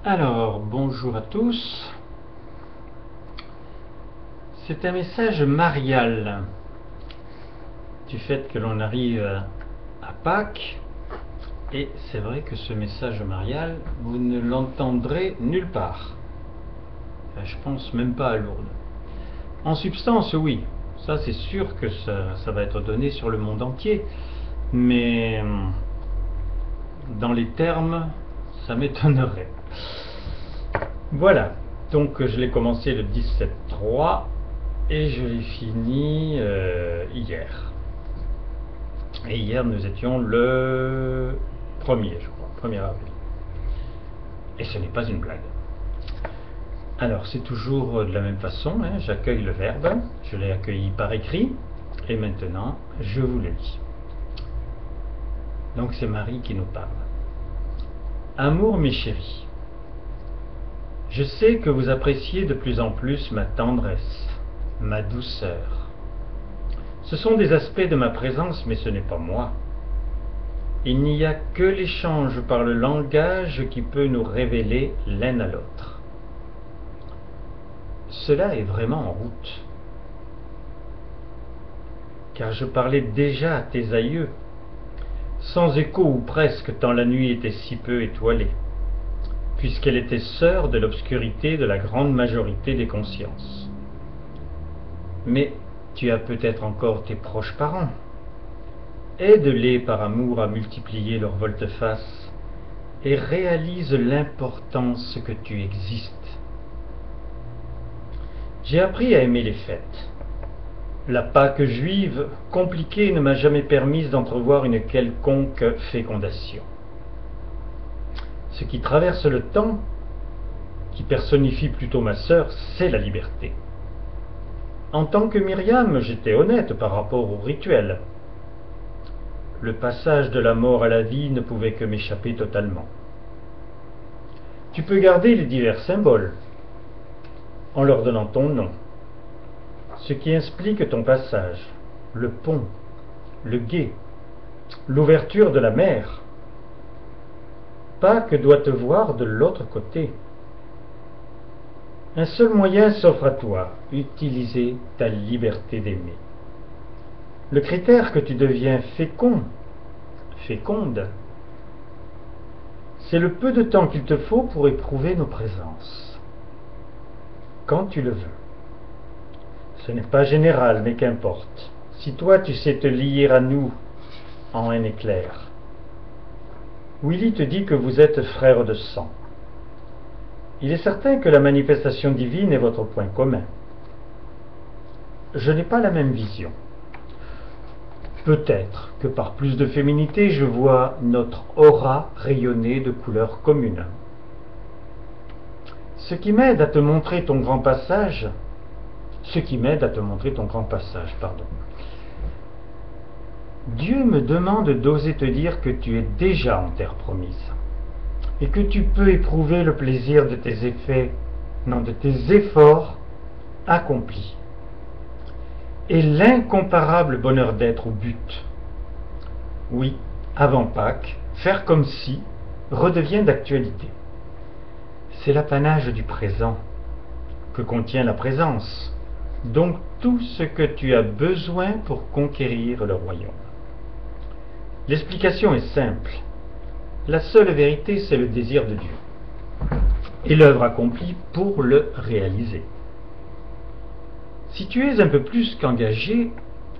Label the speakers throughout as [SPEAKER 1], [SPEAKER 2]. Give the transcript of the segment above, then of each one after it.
[SPEAKER 1] Alors, bonjour à tous. C'est un message marial du fait que l'on arrive à Pâques. Et c'est vrai que ce message marial, vous ne l'entendrez nulle part. Je pense même pas à Lourdes. En substance, oui. Ça, c'est sûr que ça va être donné sur le monde entier. Mais dans les termes, ça m'étonnerait. Voilà. Donc, je l'ai commencé le 17-3 et je l'ai fini hier. Et hier, nous étions le 1er, je crois, 1er avril. Et ce n'est pas une blague. Alors, c'est toujours de la même façon, hein, j'accueille le verbe, je l'ai accueilli par écrit, et maintenant, je vous le lis. Donc, c'est Marie qui nous parle. Amour, mes chéris, je sais que vous appréciez de plus en plus ma tendresse, ma douceur. Ce sont des aspects de ma présence, mais ce n'est pas moi. Il n'y a que l'échange par le langage qui peut nous révéler l'un à l'autre. Cela est vraiment en route. Car je parlais déjà à tes aïeux, sans écho ou presque, tant la nuit était si peu étoilée, puisqu'elle était sœur de l'obscurité de la grande majorité des consciences. Mais tu as peut-être encore tes proches parents. Aide-les par amour à multiplier leur volte-face et réalise l'importance que tu existes. J'ai appris à aimer les fêtes. La Pâque juive, compliquée, ne m'a jamais permise d'entrevoir une quelconque fécondation. Ce qui traverse le temps, qui personnifie plutôt ma sœur, c'est la liberté. En tant que Myriam, j'étais honnête par rapport au rituel. Le passage de la mort à la vie ne pouvait que m'échapper totalement. Tu peux garder les divers symboles, en leur donnant ton nom, ce qui explique ton passage, le pont, le gué, l'ouverture de la mer. Pâques doit te voir de l'autre côté. Un seul moyen s'offre à toi, utiliser ta liberté d'aimer. Le critère que tu deviens féconde, c'est le peu de temps qu'il te faut pour éprouver nos présences. Quand tu le veux. Ce n'est pas général, mais qu'importe. Si toi tu sais te lier à nous en un éclair. Willy te dit que vous êtes frères de sang. Il est certain que la manifestation divine est votre point commun. Je n'ai pas la même vision. Peut-être que par plus de féminité, je vois notre aura rayonner de couleurs communes. Ce qui m'aide à te montrer ton grand passage, Dieu me demande d'oser te dire que tu es déjà en terre promise et que tu peux éprouver le plaisir de tes efforts accomplis et l'incomparable bonheur d'être au but. Oui, avant Pâques, faire comme si redevient d'actualité. C'est l'apanage du présent que contient la présence, donc tout ce que tu as besoin pour conquérir le royaume. L'explication est simple. La seule vérité, c'est le désir de Dieu et l'œuvre accomplie pour le réaliser. Si tu es un peu plus qu'engagé,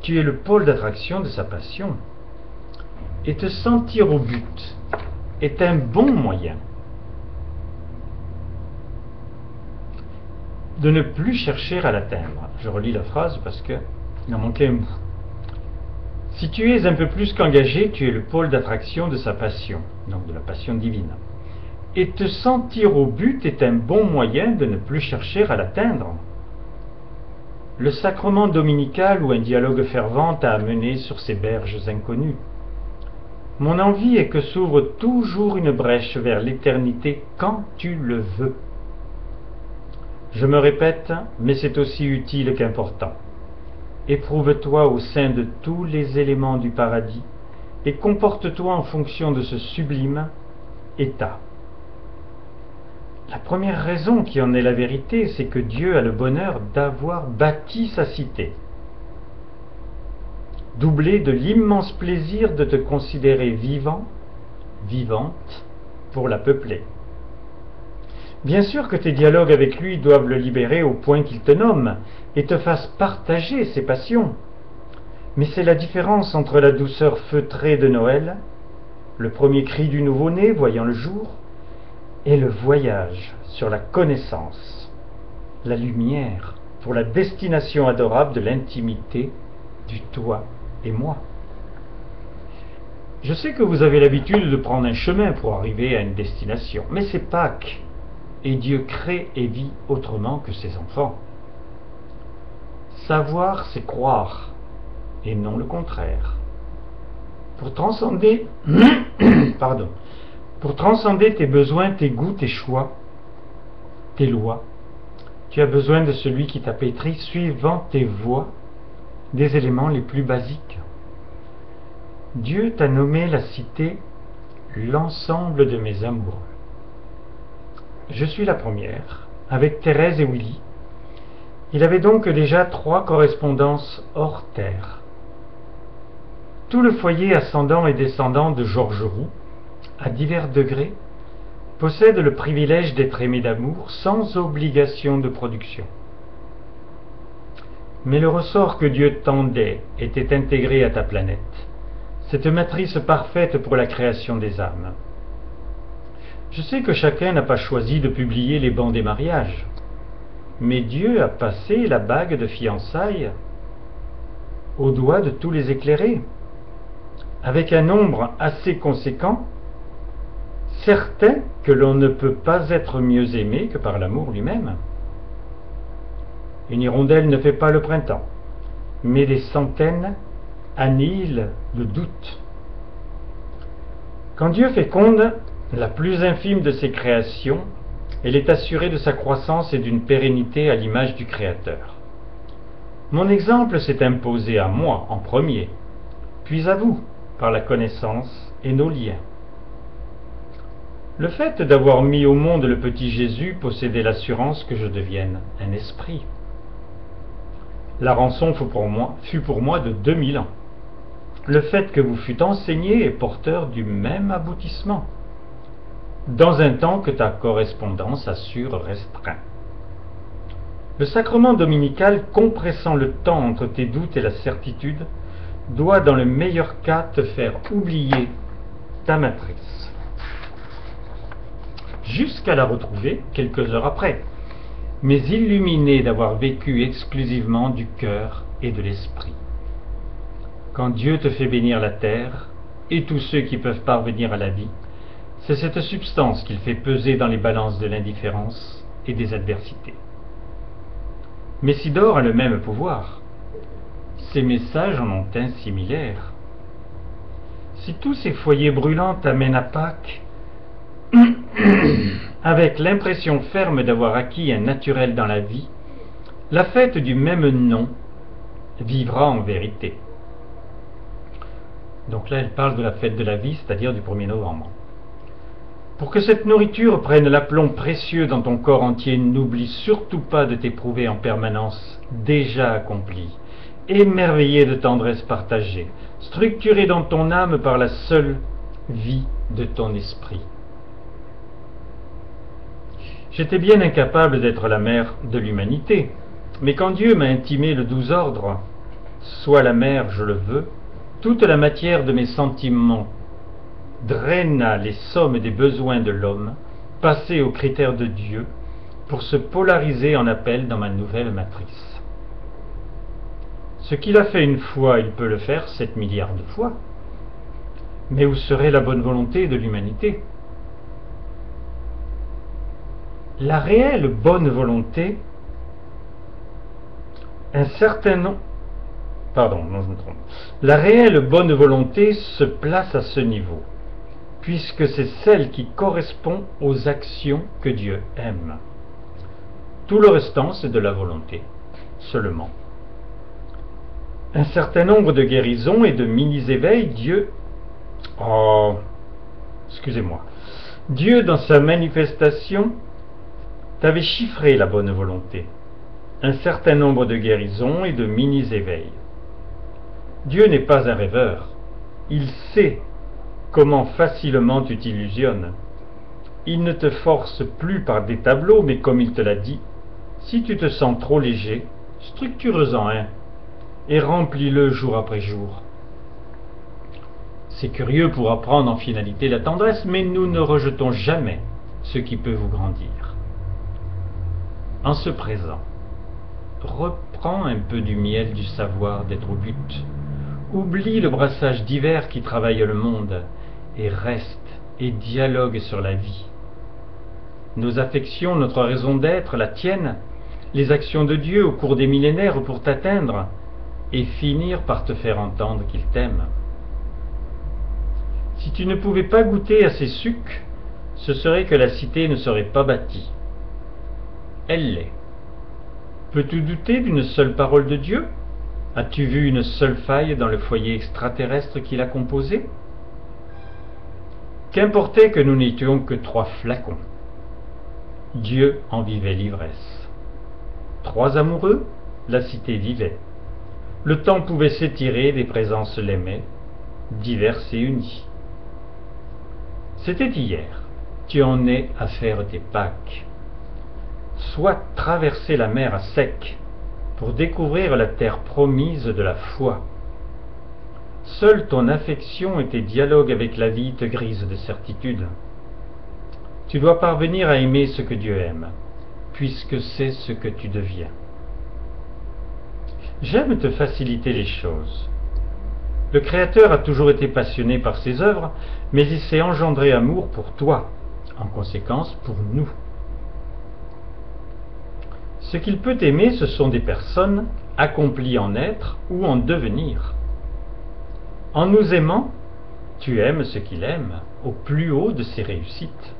[SPEAKER 1] tu es le pôle d'attraction de sa passion. Et te sentir au but est un bon moyen de ne plus chercher à l'atteindre. Je relis la phrase parce qu'il en manquait un bout. Si tu es un peu plus qu'engagé, tu es le pôle d'attraction de sa passion, donc de la passion divine. Et te sentir au but est un bon moyen de ne plus chercher à l'atteindre. Le sacrement dominical ou un dialogue fervent t'a amené sur ces berges inconnues. Mon envie est que s'ouvre toujours une brèche vers l'éternité quand tu le veux. Je me répète, mais c'est aussi utile qu'important. Éprouve-toi au sein de tous les éléments du paradis et comporte-toi en fonction de ce sublime état. La première raison qui en est la vérité, c'est que Dieu a le bonheur d'avoir bâti sa cité, doublé de l'immense plaisir de te considérer vivant, vivante, pour la peupler. Bien sûr que tes dialogues avec lui doivent le libérer au point qu'il te nomme et te fasse partager ses passions. Mais c'est la différence entre la douceur feutrée de Noël, le premier cri du nouveau-né voyant le jour, et le voyage sur la connaissance, la lumière pour la destination adorable de l'intimité du toi et moi. Je sais que vous avez l'habitude de prendre un chemin pour arriver à une destination, mais c'est Pâques, et Dieu crée et vit autrement que ses enfants. Savoir, c'est croire, et non le contraire. Pour transcender, pour transcender tes besoins, tes goûts, tes choix, tes lois, tu as besoin de celui qui t'a pétri suivant tes voies, des éléments les plus basiques. Dieu t'a nommé la cité l'ensemble de mes amoureux. Je suis la première, avec Thérèse et Willy. Il avait donc déjà 3 correspondances hors terre. Tout le foyer ascendant et descendant de Georges Roux, à divers degrés, possède le privilège d'être aimé d'amour sans obligation de production. Mais le ressort que Dieu tendait était intégré à ta planète, cette matrice parfaite pour la création des âmes. Je sais que chacun n'a pas choisi de publier les bancs des mariages, mais Dieu a passé la bague de fiançailles au doigt de tous les éclairés, avec un nombre assez conséquent, certain que l'on ne peut pas être mieux aimé que par l'amour lui-même. Une hirondelle ne fait pas le printemps, mais des centaines annihilent le doute. Quand Dieu féconde la plus infime de ses créations, elle est assurée de sa croissance et d'une pérennité à l'image du Créateur. Mon exemple s'est imposé à moi en premier, puis à vous, par la connaissance et nos liens. Le fait d'avoir mis au monde le petit Jésus possédait l'assurance que je devienne un esprit. La rançon fut pour moi de 2000 ans. Le fait que vous fûtes enseigné est porteur du même aboutissement, dans un temps que ta correspondance assure restreint. Le sacrement dominical, compressant le temps entre tes doutes et la certitude, doit dans le meilleur cas te faire oublier ta matrice, jusqu'à la retrouver quelques heures après, mais illuminé d'avoir vécu exclusivement du cœur et de l'esprit. Quand Dieu te fait bénir la terre, et tous ceux qui peuvent parvenir à la vie, c'est cette substance qu'il fait peser dans les balances de l'indifférence et des adversités. Messidor a le même pouvoir. Ces messages en ont un similaire. Si tous ces foyers brûlants t'amènent à Pâques, avec l'impression ferme d'avoir acquis un naturel dans la vie, la fête du même nom vivra en vérité. Donc là, elle parle de la fête de la vie, c'est-à-dire du 1er novembre. Pour que cette nourriture prenne l'aplomb précieux dans ton corps entier, n'oublie surtout pas de t'éprouver en permanence déjà accompli, émerveillé de tendresse partagée, structuré dans ton âme par la seule vie de ton esprit. J'étais bien incapable d'être la mère de l'humanité, mais quand Dieu m'a intimé le 12 ordre, sois la mère, je le veux, toute la matière de mes sentiments draina les sommes des besoins de l'homme, passés aux critères de Dieu, pour se polariser en appel dans ma nouvelle matrice. Ce qu'il a fait une fois, il peut le faire 7 milliards de fois. Mais où serait la bonne volonté de l'humanité? La réelle bonne volonté, La réelle bonne volonté se place à ce niveau, puisque c'est celle qui correspond aux actions que Dieu aime. Tout le restant, c'est de la volonté, seulement. Un certain nombre de guérisons et de mini-éveils, Dieu, dans sa manifestation, t'avais chiffré la bonne volonté, un certain nombre de guérisons et de mini-éveils. Dieu n'est pas un rêveur, il sait comment facilement tu t'illusionnes. Il ne te force plus par des tableaux, mais comme il te l'a dit, si tu te sens trop léger, structure-en un et remplis-le jour après jour. C'est curieux pour apprendre en finalité la tendresse, mais nous ne rejetons jamais ce qui peut vous grandir. En ce présent, reprends un peu du miel du savoir d'être au but. Oublie le brassage divers qui travaille le monde et reste et dialogue sur la vie. Nos affections, notre raison d'être, la tienne, les actions de Dieu au cours des millénaires pour t'atteindre et finir par te faire entendre qu'il t'aime. Si tu ne pouvais pas goûter à ces sucs, ce serait que la cité ne serait pas bâtie. Elle l'est. Peux-tu douter d'une seule parole de Dieu? As-tu vu une seule faille dans le foyer extraterrestre qui l'a composé? Qu'importait que nous n'étions que 3 flacons. Dieu en vivait l'ivresse. 3 amoureux, la cité vivait. Le temps pouvait s'étirer, des présences l'aimaient, diverses et unies. C'était hier, tu en es à faire tes Pâques. Soit traverser la mer à sec pour découvrir la terre promise de la foi. Seule ton affection et tes dialogues avec la vie te grisent de certitude. Tu dois parvenir à aimer ce que Dieu aime, puisque c'est ce que tu deviens. J'aime te faciliter les choses. Le Créateur a toujours été passionné par ses œuvres, mais il s'est engendré amour pour toi, en conséquence pour nous. Ce qu'il peut aimer, ce sont des personnes accomplies en être ou en devenir. En nous aimant, tu aimes ce qu'il aime, au plus haut de ses réussites.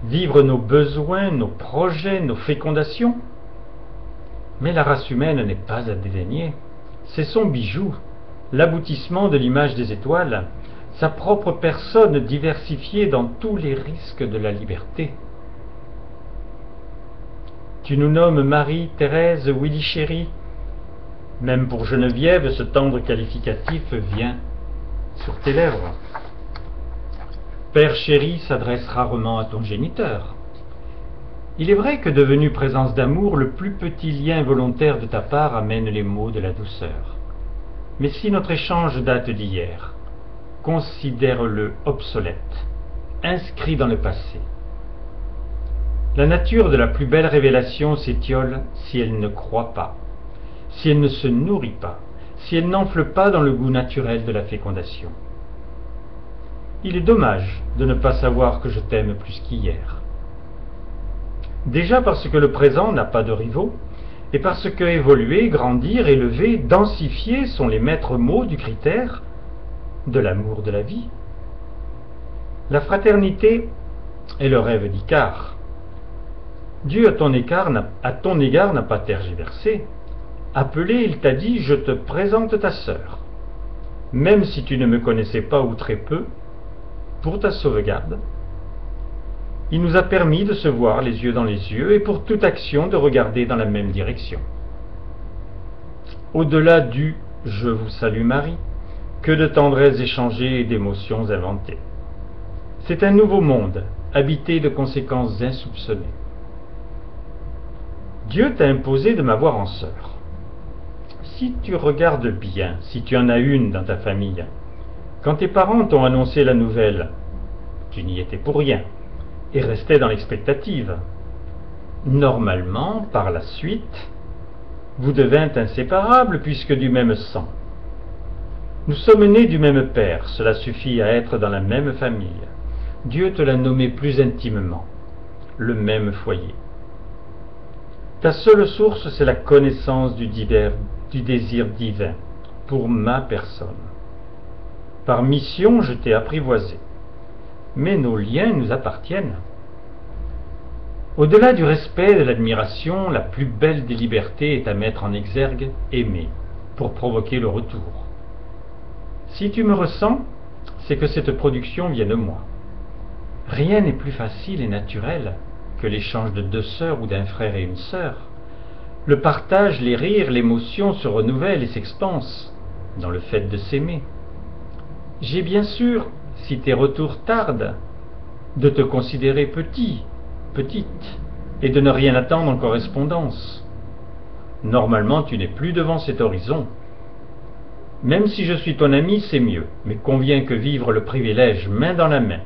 [SPEAKER 1] Vivre nos besoins, nos projets, nos fécondations. Mais la race humaine n'est pas à dédaigner. C'est son bijou, l'aboutissement de l'image des étoiles, sa propre personne diversifiée dans tous les risques de la liberté. Tu nous nommes Marie, Thérèse, Willy chérie. Même pour Geneviève, ce tendre qualificatif vient sur tes lèvres. Père chéri s'adresse rarement à ton géniteur. Il est vrai que devenu présence d'amour, le plus petit lien volontaire de ta part amène les mots de la douceur. Mais si notre échange date d'hier, considère-le obsolète, inscrit dans le passé. La nature de la plus belle révélation s'étiole si elle ne croit pas, si elle ne se nourrit pas, si elle n'enfle pas dans le goût naturel de la fécondation. Il est dommage de ne pas savoir que je t'aime plus qu'hier. Déjà parce que le présent n'a pas de rivaux, et parce que évoluer, grandir, élever, densifier sont les maîtres mots du critère de l'amour de la vie. La fraternité est le rêve d'Icare. Dieu à ton égard n'a pas tergiversé. Appelé, il t'a dit « Je te présente ta sœur ». Même si tu ne me connaissais pas ou très peu, pour ta sauvegarde, il nous a permis de se voir les yeux dans les yeux et pour toute action de regarder dans la même direction. Au-delà du « Je vous salue Marie », que de tendresses échangées et d'émotions inventées. C'est un nouveau monde, habité de conséquences insoupçonnées. Dieu t'a imposé de m'avoir en sœur. Si tu regardes bien, si tu en as une dans ta famille, quand tes parents t'ont annoncé la nouvelle, tu n'y étais pour rien et restais dans l'expectative. Normalement, par la suite, vous devîntes inséparables puisque du même sang. Nous sommes nés du même père, cela suffit à être dans la même famille. Dieu te l'a nommé plus intimement, le même foyer. Ta seule source, c'est la connaissance du désir divin pour ma personne. Par mission, je t'ai apprivoisé, mais nos liens nous appartiennent. Au-delà du respect et de l'admiration, la plus belle des libertés est à mettre en exergue, aimer, pour provoquer le retour. Si tu me ressens, c'est que cette production vient de moi. Rien n'est plus facile et naturel. que l'échange de deux sœurs ou d'un frère et une sœur. Le partage, les rires, l'émotion se renouvellent et s'expansent dans le fait de s'aimer. J'ai bien sûr, si tes retours tardent, de te considérer petit, petite, et de ne rien attendre en correspondance. Normalement, tu n'es plus devant cet horizon. Même si je suis ton ami, c'est mieux, mais conviens que vivre le privilège, main dans la main,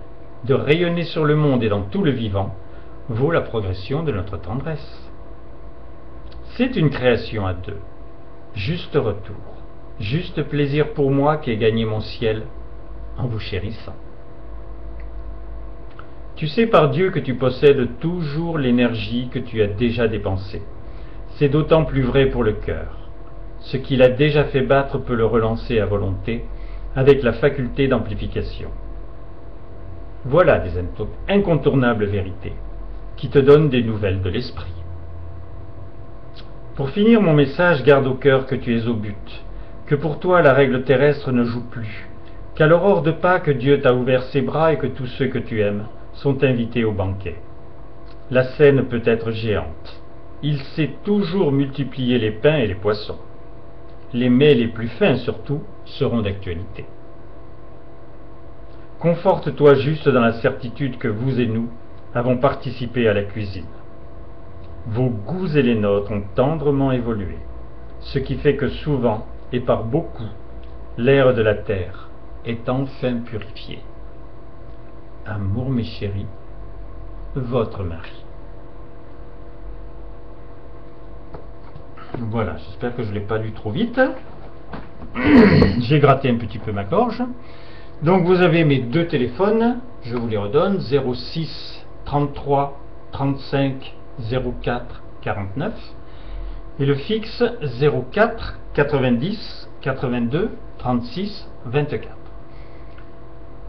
[SPEAKER 1] de rayonner sur le monde et dans tout le vivant, vaut la progression de notre tendresse. C'est une création à deux, juste retour, juste plaisir pour moi qui ai gagné mon ciel en vous chérissant. Tu sais par Dieu que tu possèdes toujours l'énergie que tu as déjà dépensée. C'est d'autant plus vrai pour le cœur. Ce qu'il a déjà fait battre peut le relancer à volonté avec la faculté d'amplification. Voilà des incontournables vérités qui te donnent des nouvelles de l'esprit. Pour finir mon message, garde au cœur que tu es au but, que pour toi la règle terrestre ne joue plus, qu'à l'aurore de Pâques Dieu t'a ouvert ses bras et que tous ceux que tu aimes sont invités au banquet. La scène peut être géante. Il sait toujours multiplier les pains et les poissons. Les mets les plus fins surtout seront d'actualité. Conforte-toi juste dans la certitude que vous et nous avons participé à la cuisine. Vos goûts et les nôtres ont tendrement évolué, ce qui fait que souvent, et par beaucoup, l'air de la terre est enfin purifié. Amour mes chéris, votre mari. Voilà, j'espère que je ne l'ai pas lu trop vite. J'ai gratté un petit peu ma gorge. Donc vous avez mes deux téléphones, je vous les redonne, 06 33 35 04 49 et le fixe 04 90 82 36 24.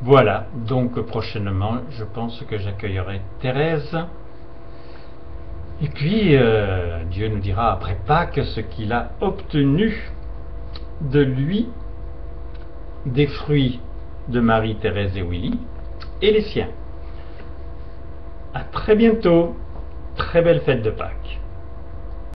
[SPEAKER 1] Voilà, donc prochainement, je pense que j'accueillerai Thérèse. Et puis, Dieu nous dira après Pâques ce qu'il a obtenu de lui, des fruits de Marie, Thérèse et Willy, et les siens. À très bientôt, très belle fête de Pâques.